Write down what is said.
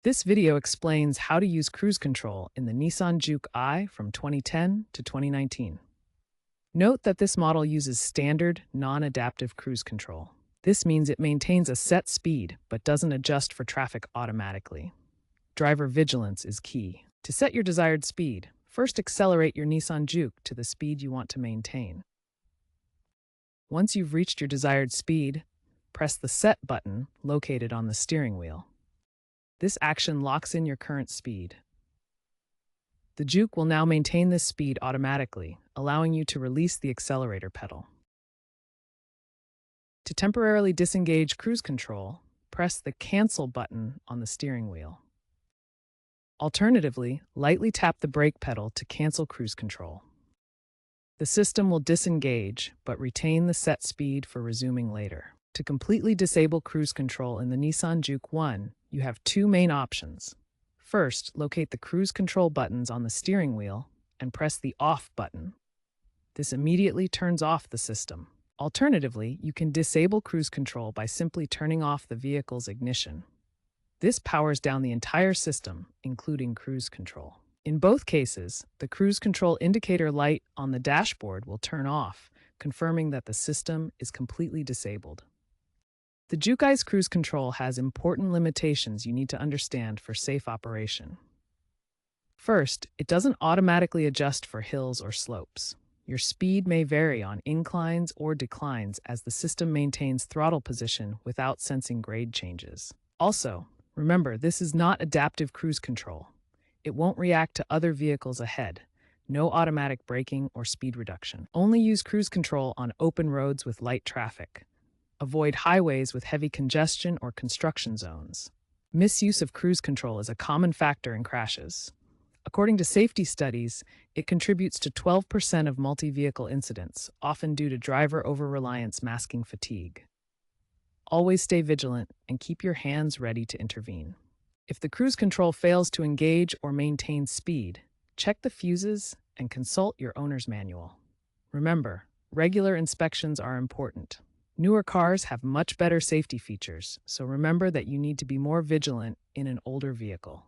This video explains how to use cruise control in the Nissan Juke I from 2010 to 2019. Note that this model uses standard, non-adaptive cruise control. This means it maintains a set speed but doesn't adjust for traffic automatically. Driver vigilance is key. To set your desired speed, first accelerate your Nissan Juke to the speed you want to maintain. Once you've reached your desired speed, press the Set button located on the steering wheel. This action locks in your current speed. The Juke will now maintain this speed automatically, allowing you to release the accelerator pedal. To temporarily disengage cruise control, press the Cancel button on the steering wheel. Alternatively, lightly tap the brake pedal to cancel cruise control. The system will disengage, but retain the set speed for resuming later. To completely disable cruise control in the Nissan Juke I, you have two main options. First, locate the cruise control buttons on the steering wheel and press the Off button. This immediately turns off the system. Alternatively, you can disable cruise control by simply turning off the vehicle's ignition. This powers down the entire system, including cruise control. In both cases, the cruise control indicator light on the dashboard will turn off, confirming that the system is completely disabled. The Juke I's cruise control has important limitations you need to understand for safe operation. First, it doesn't automatically adjust for hills or slopes. Your speed may vary on inclines or declines as the system maintains throttle position without sensing grade changes. Also, remember, this is not adaptive cruise control. It won't react to other vehicles ahead. No automatic braking or speed reduction. Only use cruise control on open roads with light traffic. Avoid highways with heavy congestion or construction zones. Misuse of cruise control is a common factor in crashes. According to safety studies, it contributes to 12% of multi-vehicle incidents, often due to driver over-reliance masking fatigue. Always stay vigilant and keep your hands ready to intervene. If the cruise control fails to engage or maintain speed, check the fuses and consult your owner's manual. Remember, regular inspections are important. Newer cars have much better safety features, so remember that you need to be more vigilant in an older vehicle.